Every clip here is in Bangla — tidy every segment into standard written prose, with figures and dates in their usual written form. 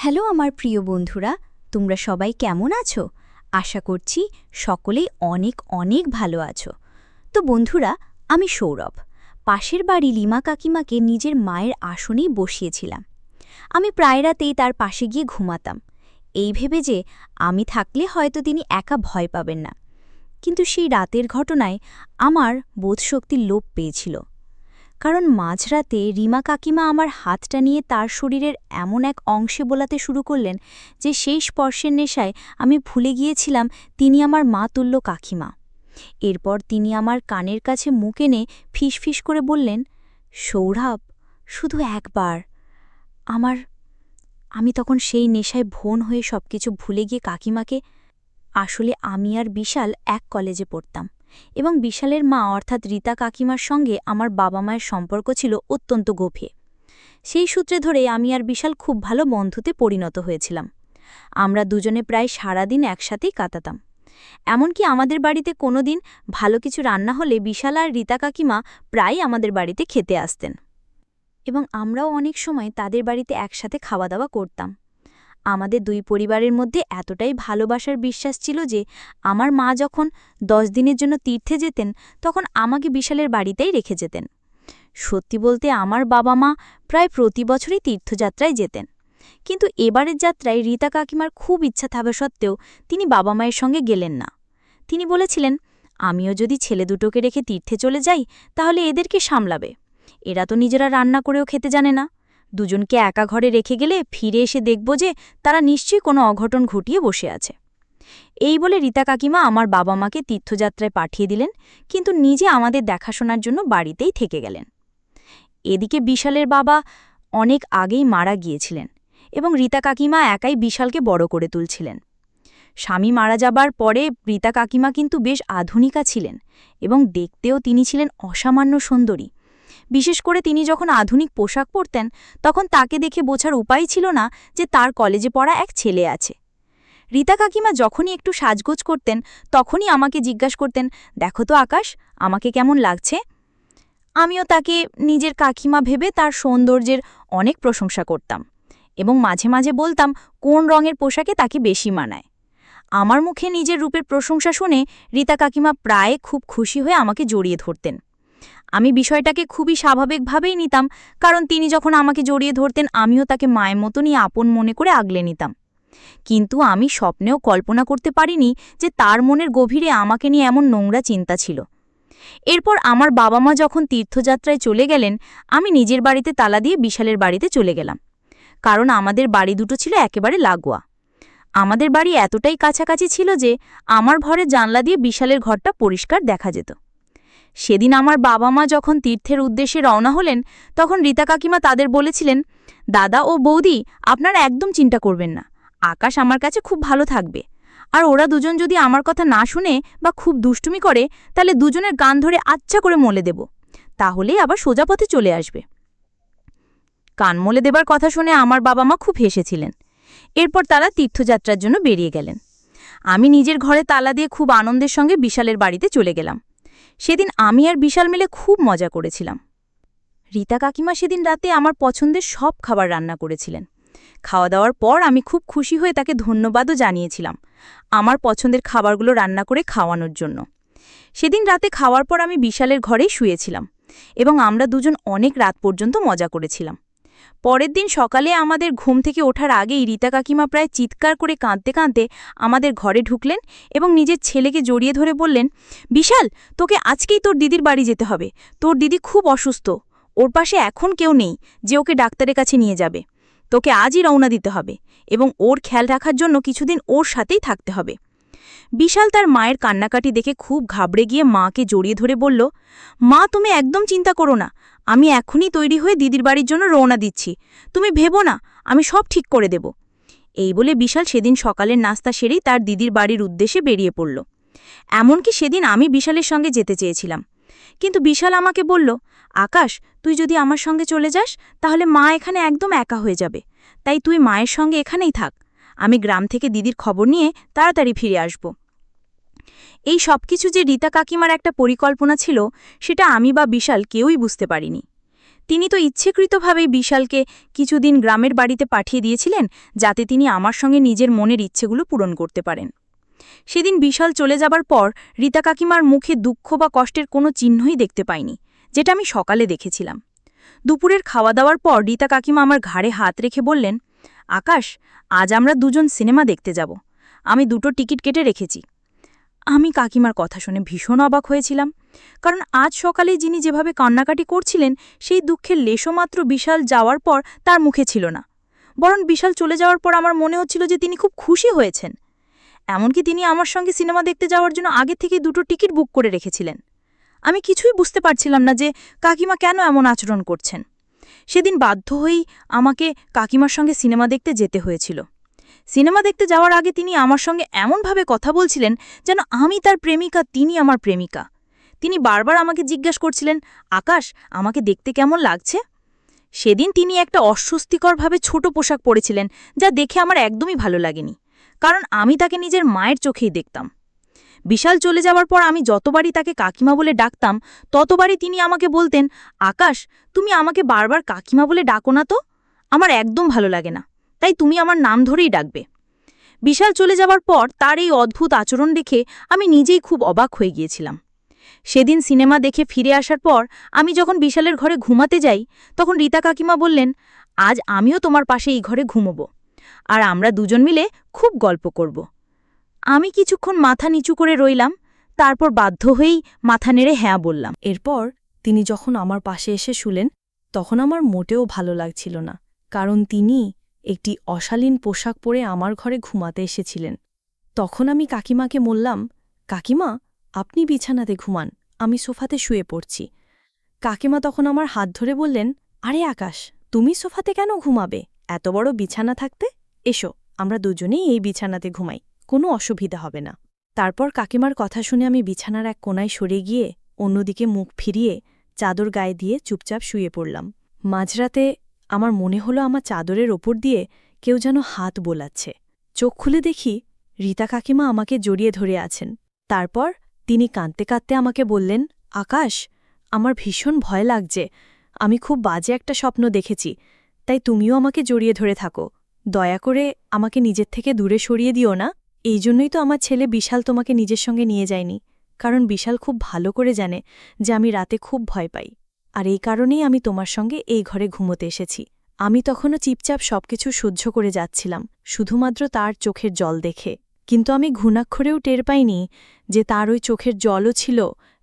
হ্যালো আমার প্রিয় বন্ধুরা, তোমরা সবাই কেমন আছো? আশা করছি সকলেই অনেক অনেক ভালো আছো। তো বন্ধুরা, আমি সৌরভ। পাশের বাড়ি লিমা কাকিমাকে নিজের মায়ের আসনেই বসিয়েছিলাম। আমি প্রায় রাতেই তার পাশে গিয়ে ঘুমাতাম, এই ভেবে যে আমি থাকলে হয়তো তিনি একা ভয় পাবেন না। কিন্তু সেই রাতের ঘটনায় আমার বোধশক্তির লোপ পেয়েছিল। কারণ মাঝরাতে রিমা কাকিমা আমার হাতটা নিয়ে তার শরীরের এমন এক অংশে বোলাতে শুরু করলেন যে সেই স্পর্শের নেশায় আমি ভুলে গিয়েছিলাম তিনি আমার মা তুল্য কাকিমা। এরপর তিনি আমার কানের কাছে মুখ এনে ফিসফিস করে বললেন, সৌরভ, শুধু একবার। আমার আমি তখন সেই নেশায় ভোন হয়ে সবকিছু ভুলে গিয়ে কাকিমাকে, আসলে আমি আর বিশাল এক কলেজে পড়তাম এবং বিশালের মা অর্থাৎ রীতা কাকিমার সঙ্গে আমার বাবা মায়ের সম্পর্ক ছিল অত্যন্ত গভীর। সেই সূত্রে ধরে আমি আর বিশাল খুব ভালো বন্ধুতে পরিণত হয়েছিলাম। আমরা দুজনে প্রায় সারাদিন একসাথেই কাটাতাম। এমনকি আমাদের বাড়িতে কোনোদিন ভালো কিছু রান্না হলে বিশাল আর রীতা কাকিমা প্রায় আমাদের বাড়িতে খেতে আসতেন এবং আমরাও অনেক সময় তাদের বাড়িতে একসাথে খাওয়া দাওয়া করতাম। আমাদের দুই পরিবারের মধ্যে এতটাই ভালোবাসার বিশ্বাস ছিল যে আমার মা যখন 10 দিনের জন্য তীর্থে যেতেন তখন আমাকে বিশালের বাড়িতেই রেখে যেতেন। সত্যি বলতে আমার বাবা মা প্রায় প্রতি বছরই তীর্থযাত্রায় যেতেন, কিন্তু এবারের যাত্রায় রীতা কাকিমার খুব ইচ্ছা থাকা সত্ত্বেও তিনি বাবা মায়ের সঙ্গে গেলেন না। তিনি বলেছিলেন, আমিও যদি ছেলে দুটোকে রেখে তীর্থে চলে যাই তাহলে এদেরকে সামলাবে, এরা তো নিজেরা রান্না করেও খেতে জানে না। দুজনকে একা ঘরে রেখে গেলে ফিরে এসে দেখব যে তারা নিশ্চয়ই কোনো অঘটন ঘটিয়ে বসে আছে। এই বলে রীতা কাকিমা আমার বাবা মাকে তীর্থযাত্রায় পাঠিয়ে দিলেন, কিন্তু নিজে আমাদের দেখাশোনার জন্য বাড়িতেই থেকে গেলেন। এদিকে বিশালের বাবা অনেক আগেই মারা গিয়েছিলেন এবং রীতা কাকিমা একাই বিশালকে বড় করে তুলছিলেন। স্বামী মারা যাবার পরে রীতা কাকিমা কিন্তু বেশ আধুনিকা ছিলেন এবং দেখতেও তিনি ছিলেন অসামান্য সুন্দরী। বিশেষ করে তিনি যখন আধুনিক পোশাক পরতেন তখন তাকে দেখে বোঝার উপায় ছিল না যে তার কলেজে পড়া এক ছেলে আছে। রীতা কাকিমা যখনই একটু সাজগোজ করতেন তখনই আমাকে জিজ্ঞাসা করতেন, দেখো তো আকাশ, আমাকে কেমন লাগছে। আমিও তাকে নিজের কাকিমা ভেবে তার সৌন্দর্যের অনেক প্রশংসা করতাম এবং মাঝে মাঝে বলতাম কোন রঙের পোশাকে তাকে বেশি মানায়। আমার মুখে নিজের রূপের প্রশংসা শুনে রীতা কাকিমা প্রায় খুব খুশি হয়ে আমাকে জড়িয়ে ধরতেন। আমি বিষয়টাকে খুবই স্বাভাবিকভাবেই নিতাম, কারণ তিনি যখন আমাকে জড়িয়ে ধরতেন আমিও তাকে মায়ের মতনই আপন মনে করে আগলে নিতাম। কিন্তু আমি স্বপ্নেও কল্পনা করতে পারিনি যে তার মনের গভীরে আমাকে নিয়ে এমন নোংরা চিন্তা ছিল। এরপর আমার বাবা মা যখন তীর্থযাত্রায় চলে গেলেন আমি নিজের বাড়িতে তালা দিয়ে বিশালের বাড়িতে চলে গেলাম, কারণ আমাদের বাড়ি দুটো ছিল একেবারে লাগোয়া। আমাদের বাড়ি এতটাই কাছাকাছি ছিল যে আমার ঘরের জানলা দিয়ে বিশালের ঘরটা পরিষ্কার দেখা যেত। সেদিন আমার বাবা মা যখন তীর্থের উদ্দেশ্যে রওনা হলেন তখন রীতা কাকিমা তাদের বলেছিলেন, দাদা ও বৌদি, আপনারা একদম চিন্তা করবেন না, আকাশ আমার কাছে খুব ভালো থাকবে, আর ওরা দুজন যদি আমার কথা না শুনে বা খুব দুষ্টুমি করে তাহলে দুজনের গান ধরে আচ্ছা করে মলে দেব, তাহলেই আবার সোজা পথে চলে আসবে। কান মলে দেবার কথা শুনে আমার বাবা মা খুব হেসেছিলেন। এরপর তারা তীর্থযাত্রার জন্য বেরিয়ে গেলেন। আমি নিজের ঘরে তালা দিয়ে খুব আনন্দের সঙ্গে বিশালের বাড়িতে চলে গেলাম। সেদিন আমি আর বিশাল মিলে খুব মজা করেছিলাম। রীতা কাকিমা সেদিন রাতে আমার পছন্দের সব খাবার রান্না করেছিলেন। খাওয়া দাওয়ার পর আমি খুব খুশি হয়ে তাকে ধন্যবাদও জানিয়েছিলাম আমার পছন্দের খাবারগুলো রান্না করে খাওয়ানোর জন্য। সেদিন রাতে খাওয়ার পর আমি বিশালের ঘরেই শুয়েছিলাম এবং আমরা দুজন অনেক রাত পর্যন্ত মজা করেছিলাম। পরের দিন সকালে আমাদের ঘুম থেকে ওঠার আগেই রীতা কাকিমা প্রায় চিৎকার করে কাঁদতে কাঁদতে আমাদের ঘরে ঢুকলেন এবং নিজের ছেলেকে জড়িয়ে ধরে বললেন, বিশাল, তোকে আজকেই তোর দিদির বাড়ি যেতে হবে, তোর দিদি খুব অসুস্থ, ওর পাশে এখন কেউ নেই যে ওকে ডাক্তারের কাছে নিয়ে যাবে, তোকে আজই রওনা দিতে হবে এবং ওর খেয়াল রাখার জন্য কিছুদিন ওর সাথেই থাকতে হবে। বিশাল তার মায়ের কান্নাকাটি দেখে খুব ঘাবড়ে গিয়ে মাকে জড়িয়ে ধরে বলল, মা, তুমি একদম চিন্তা করো না, আমি এখনই তৈরি হয়ে দিদির বাড়ির জন্য রওনা দিচ্ছি, তুমি ভেবো না, আমি সব ঠিক করে দেব। এই বলে বিশাল সেদিন সকালের নাস্তা সেরেই তার দিদির বাড়ির উদ্দেশ্যে বেরিয়ে পড়ল। এমনকি সেদিন আমি বিশালের সঙ্গে যেতে চেয়েছিলাম, কিন্তু বিশাল আমাকে বলল, আকাশ, তুই যদি আমার সঙ্গে চলে যাস তাহলে মা এখানে একদম একা হয়ে যাবে, তাই তুই মায়ের সঙ্গে এখানেই থাক, আমি গ্রাম থেকে দিদির খবর নিয়ে তাড়াতাড়ি ফিরে আসব। এই সব কিছু যে রীতা কাকিমার একটা পরিকল্পনা ছিল সেটা আমি বা বিশাল কেউই বুঝতে পারিনি। তিনি তো ইচ্ছেকৃতভাবেই বিশালকে কিছুদিন গ্রামের বাড়িতে পাঠিয়ে দিয়েছিলেন, যাতে তিনি আমার সঙ্গে নিজের মনের ইচ্ছেগুলো পূরণ করতে পারেন। সেদিন বিশাল চলে যাবার পর রীতা কাকিমার মুখে দুঃখ বা কষ্টের কোনো চিহ্নই দেখতে পাইনি, যেটা আমি সকালে দেখেছিলাম। দুপুরের খাওয়া দাওয়ার পর রীতা কাকিমা আমার ঘাড়ে হাত রেখে বললেন, আকাশ, আজ আমরা দুজন সিনেমা দেখতে যাব। আমি 2টো টিকিট কেটে রেখেছি। আমি কাকিমার কথা শুনে ভীষণ অবাক হয়েছিলাম, কারণ আজ সকালে যিনি যেভাবে কান্নাকাটি করছিলেন সেই দুঃখের লেশমাত্র বিশাল যাওয়ার পর তার মুখে ছিল না। বরং বিশাল চলে যাওয়ার পর আমার মনে হচ্ছিল যে তিনি খুব খুশি হয়েছেন। এমনকি তিনি আমার সঙ্গে সিনেমা দেখতে যাওয়ার জন্য আগে থেকেই 2টো টিকিট বুক করে রেখেছিলেন। আমি কিছুই বুঝতে পারছিলাম না যে কাকিমা কেন এমন আচরণ করছেন। সেদিন বাধ্য হয়েই আমাকে কাকিমার সঙ্গে সিনেমা দেখতে যেতে হয়েছিল। সিনেমা দেখতে যাওয়ার আগে তিনি আমার সঙ্গে এমনভাবে কথা বলছিলেন যেন আমি তার প্রেমিকা, তিনি আমার প্রেমিকা। তিনি বারবার আমাকে জিজ্ঞাসা করছিলেন, আকাশ, আমাকে দেখতে কেমন লাগছে? সেদিন তিনি একটা অস্বস্তিকরভাবে ছোট পোশাক পরেছিলেন, যা দেখে আমার একদমই ভালো লাগেনি, কারণ আমি তাকে নিজের মায়ের চোখেই দেখতাম। বিশাল চলে যাওয়ার পর আমি যতবারই তাকে কাকিমা বলে ডাকতাম, ততবারই তিনি আমাকে বলতেন, আকাশ, তুমি আমাকে বারবার কাকিমা বলে ডাকো না তো, আমার একদম ভালো লাগে না, তাই তুমি আমার নাম ধরেই ডাকবে। বিশাল চলে যাওয়ার পর তার এই অদ্ভুত আচরণ দেখে আমি নিজেই খুব অবাক হয়ে গিয়েছিলাম। সেদিন সিনেমা দেখে ফিরে আসার পর আমি যখন বিশালের ঘরে ঘুমাতে যাই, তখন রীতা কাকিমা বললেন, আজ আমিও তোমার পাশে এই ঘরে ঘুমোব, আর আমরা দুজন মিলে খুব গল্প করব। আমি কিছুক্ষণ মাথা নিচু করে রইলাম, তারপর বাধ্য হয়েই মাথা নেড়ে হ্যাঁ বললাম। এরপর তিনি যখন আমার পাশে এসে শুলেন, তখন আমার মোটেও ভালো লাগছিল না, কারণ তিনি একটি অশালীন পোশাক পরে আমার ঘরে ঘুমাতে এসেছিলেন। তখন আমি কাকিমাকে বললাম, কাকিমা, আপনি বিছানাতে ঘুমান, আমি সোফাতে শুয়ে পড়ছি। কাকিমা তখন আমার হাত ধরে বললেন, আরে আকাশ, তুমি সোফাতে কেন ঘুমাবে? এত বড় বিছানা থাকতে, এসো, আমরা দুজনেই এই বিছানাতে ঘুমাই, কোনো অসুবিধা হবে না। তারপর কাকিমার কথা শুনে আমি বিছানার এক কোণায় সরে গিয়ে অন্যদিকে মুখ ফিরিয়ে চাদর গায়ে দিয়ে চুপচাপ শুয়ে পড়লাম। মাঝরাতে আমার মনে হলো আমার চাদরের ওপর দিয়ে কেউ যেন হাত বোলাচ্ছে। চোখ খুলে দেখি রীতা কাকিমা আমাকে জড়িয়ে ধরে আছেন। তারপর তিনি কাঁদতে কাঁদতে আমাকে বললেন, আকাশ, আমার ভীষণ ভয় লাগছে, আমি খুব বাজে একটা স্বপ্ন দেখেছি, তাই তুমিও আমাকে জড়িয়ে ধরে থাকো, দয়া করে আমাকে নিজের থেকে দূরে সরিয়ে দিও না। এই জন্যই তো আমার ছেলে বিশাল তোমাকে নিজের সঙ্গে নিয়ে যায়নি, কারণ বিশাল খুব ভালো করে জানে যে আমি রাতে খুব ভয় পাই, আর এই কারণেই আমি তোমার সঙ্গে এই ঘরে ঘুমোতে এসেছি। আমি তখনও চুপচাপ সবকিছু সহ্য করে যাচ্ছিলাম, শুধুমাত্র তার চোখের জল দেখে। কিন্তু আমি ঘুণাক্ষরেও টের পাইনি যে তার ওই চোখের জলও ছিল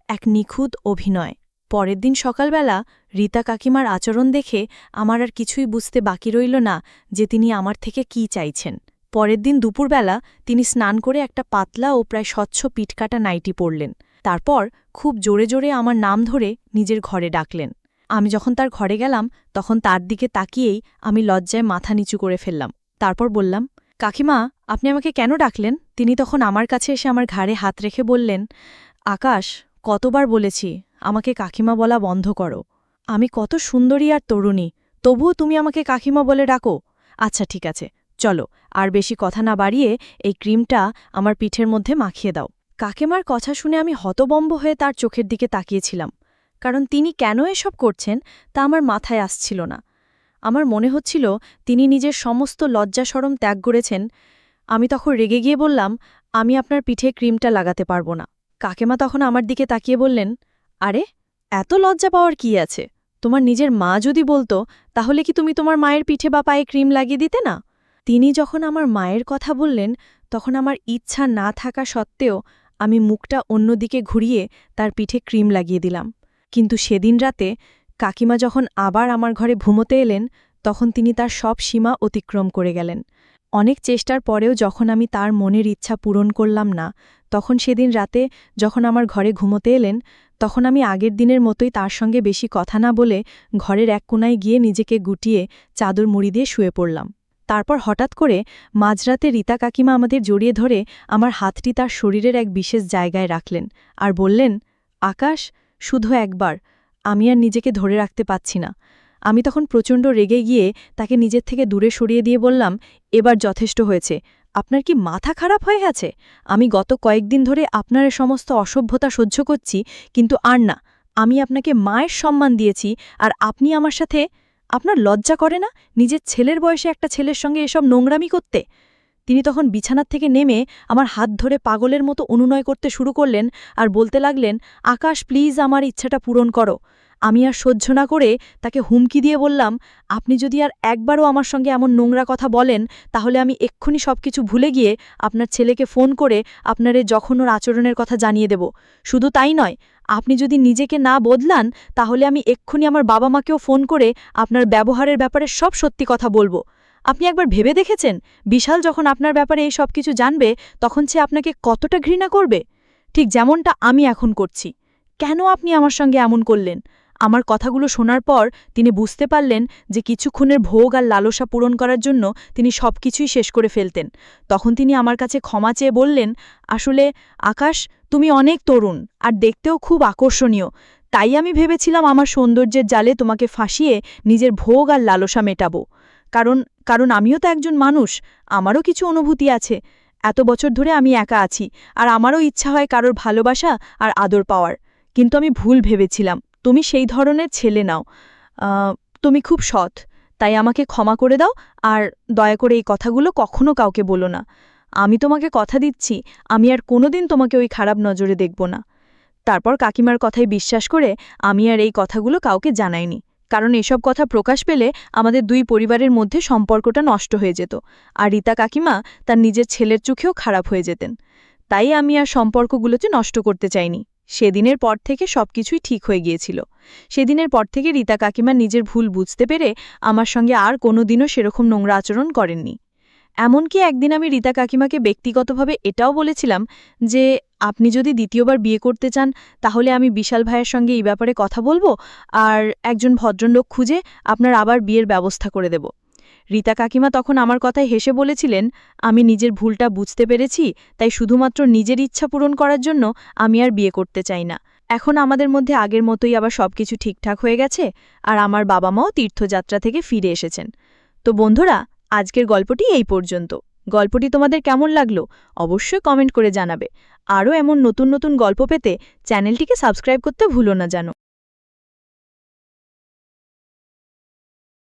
এক নিখুঁত অভিনয়। পরের দিন সকালবেলা রীতা কাকিমার আচরণ দেখে আমার আর কিছুই বুঝতে বাকি রইল না যে তিনি আমার থেকে কি চাইছেন। পরের দিন দুপুরবেলা তিনি স্নান করে একটা পাতলা ও প্রায় স্বচ্ছ পিঠকাটা নাইটি পরলেন। তারপর খুব জোরে জোরে আমার নাম ধরে নিজের ঘরে ডাকলেন। আমি যখন তার ঘরে গেলাম, তখন তার দিকে তাকিয়েই আমি লজ্জায় মাথা নিচু করে ফেললাম। তারপর বললাম, কাকিমা, আপনি আমাকে কেন ডাকলেন? তিনি তখন আমার কাছে এসে আমার ঘাড়ে হাত রেখে বললেন, আকাশ, কতবার বলেছি আমাকে কাকিমা বলা বন্ধ করো। আমি কত সুন্দরী আর তরুণী, তবুও তুমি আমাকে কাকিমা বলে ডাকো। আচ্ছা ঠিক আছে, চলো, আর বেশি কথা না বাড়িয়ে এই ক্রিমটা আমার পিঠের মধ্যে মাখিয়ে দাও। কাকিমার কথা শুনে আমি হতবম্ব হয়ে তার চোখের দিকে তাকিয়েছিলাম, কারণ তিনি কেন এসব করছেন তা আমার মাথায় আসছিল না। আমার মনে হচ্ছিল তিনি নিজের সমস্ত লজ্জা শরম ত্যাগ করেছেন। আমি তখন রেগে গিয়ে বললাম, আমি আপনার পিঠে ক্রিমটা লাগাতে পারবো না। কাকিমা তখন আমার দিকে তাকিয়ে বললেন, আরে, এত লজ্জা পাওয়ার কি আছে? তোমার নিজের মা যদি বলতো, তাহলে কি তুমি তোমার মায়ের পিঠে বা পায়ে ক্রিম লাগিয়ে দিতে না? তিনি যখন আমার মায়ের কথা বললেন, তখন আমার ইচ্ছা না থাকা সত্ত্বেও আমি মুখটা অন্যদিকে ঘুরিয়ে তার পিঠে ক্রিম লাগিয়ে দিলাম। কিন্তু সেদিন রাতে কাকিমা যখন আবার আমার ঘরে ঘুমোতে এলেন, তখন তিনি তার সব সীমা অতিক্রম করে গেলেন। অনেক চেষ্টার পরেও যখন আমি তার মনের ইচ্ছা পূরণ করলাম না, তখন সেদিন রাতে যখন আমার ঘরে ঘুমোতে এলেন, তখন আমি আগের দিনের মতোই তার সঙ্গে বেশি কথা না বলে ঘরের এক কোণায় গিয়ে নিজেকে গুটিয়ে চাদর মুড়ি দিয়ে শুয়ে পড়লাম। তারপর হঠাৎ করে মাঝরাতে রীতা কাকিমা আমাদের জড়িয়ে ধরে আমার হাতটি তার শরীরের এক বিশেষ জায়গায় রাখলেন আর বললেন, আকাশ, শুধু একবার, আমি আর নিজেকে ধরে রাখতে পাচ্ছি না। আমি তখন প্রচণ্ড রেগে গিয়ে তাকে নিজের থেকে দূরে সরিয়ে দিয়ে বললাম, এবার যথেষ্ট হয়েছে, আপনার কি মাথা খারাপ হয়ে গেছে? আমি গত কয়েকদিন ধরে আপনার সমস্ত অসভ্যতা সহ্য করছি, কিন্তু আর না, আমি আপনাকে মায়ের সম্মান দিয়েছি আর আপনি আমার সাথে আপনার লজ্জা করে না নিজের ছেলের বয়সে একটা ছেলের সঙ্গে এসব নোংরামি করতে? তিনি তখন বিছানার থেকে নেমে আমার হাত ধরে পাগলের মতো অনুনয় করতে শুরু করলেন আর বলতে লাগলেন, আকাশ প্লিজ আমার ইচ্ছাটা পূরণ করো। আমি আর সহ্য না করে তাকে হুমকি দিয়ে বললাম, আপনি যদি আর একবারও আমার সঙ্গে এমন নোংরা কথা বলেন তাহলে আমি এক্ষুনি সবকিছু ভুলে গিয়ে আপনার ছেলেকে ফোন করে আপনার এই জঘন্য আচরণের কথা জানিয়ে দেব। শুধু তাই নয়, আপনি যদি নিজেকে না বদলান তাহলে আমি এক্ষুনি আমার বাবা মাকেও ফোন করে আপনার ব্যবহারের ব্যাপারে সব সত্যি কথা বলবো। আপনি একবার ভেবে দেখেছেন বিশাল যখন আপনার ব্যাপারে এই সব কিছু জানবে তখন সে আপনাকে কতটা ঘৃণা করবে? ঠিক যেমনটা আমি এখন করছি। কেন আপনি আমার সঙ্গে এমন করলেন? আমার কথাগুলো শোনার পর তিনি বুঝতে পারলেন যে কিছুক্ষণের ভোগ আর লালসা পূরণ করার জন্য তিনি সবকিছুই শেষ করে ফেলতেন। তখন তিনি আমার কাছে ক্ষমা চেয়ে বললেন, আসলে আকাশ, তুমি অনেক তরুণ আর দেখতেও খুব আকর্ষণীয়, তাই আমি ভেবেছিলাম আমার সৌন্দর্যের জালে তোমাকে ফাঁসিয়ে নিজের ভোগ আর লালসা মেটাবো। কারণ আমিও তো একজন মানুষ, আমারও কিছু অনুভূতি আছে। এত বছর ধরে আমি একা আছি আর আমারও ইচ্ছা হয় কারোর ভালোবাসা আর আদর পাওয়ার। কিন্তু আমি ভুল ভেবেছিলাম তুমি সেই ধরনের ছেলে নাও। তুমি খুব সৎ, তাই আমাকে ক্ষমা করে দাও আর দয়া করে এই কথাগুলো কখনো কাউকে বলো না। আমি তোমাকে কথা দিচ্ছি আমি আর কোনোদিন তোমাকে ওই খারাপ নজরে দেখব না। তারপর কাকিমার কথায় বিশ্বাস করে আমি আর এই কথাগুলো কাউকে জানাইনি, কারণ এসব কথা প্রকাশ পেলে আমাদের দুই পরিবারের মধ্যে সম্পর্কটা নষ্ট হয়ে যেত আর রীতা কাকিমা তার নিজের ছেলের চোখেও খারাপ হয়ে যেতেন। তাই আমি আর সম্পর্কগুলোতে নষ্ট করতে চাইনি। সেদিনের পর থেকে সবকিছুই ঠিক হয়ে গিয়েছিল। সেদিনের পর থেকে রীতা কাকিমা নিজের ভুল বুঝতে পেরে আমার সঙ্গে আর কোনোদিনও সেরকম নোংরা আচরণ করেননি। এমনকি একদিন আমি রীতা কাকিমাকে ব্যক্তিগতভাবে এটাও বলেছিলাম যে আপনি যদি দ্বিতীয়বার বিয়ে করতে চান তাহলে আমি বিশাল ভাইয়ের সঙ্গে এই ব্যাপারে কথা বলবো আর একজন ভদ্রলোক খুঁজে আপনার আবার বিয়ের ব্যবস্থা করে দেব। রীতা কাকিমা তখন আমার কথায় হেসে বলেছিলেন, আমি নিজের ভুলটা বুঝতে পেরেছি, তাই শুধুমাত্র নিজের ইচ্ছা পূরণ করার জন্য আমি আর বিয়ে করতে চাই না। এখন আমাদের মধ্যে আগের মতোই আবার সবকিছু ঠিকঠাক হয়ে গেছে আর আমার বাবা মাও তীর্থযাত্রা থেকে ফিরে এসেছেন। তো বন্ধুরা, আজকের গল্পটি এই পর্যন্ত। গল্পটি তোমাদের কেমন লাগলো অবশ্যই কমেন্ট করে জানাবে। আরও এমন নতুন নতুন গল্প পেতে চ্যানেলটিকে সাবস্ক্রাইব করতে ভুলো না যেন।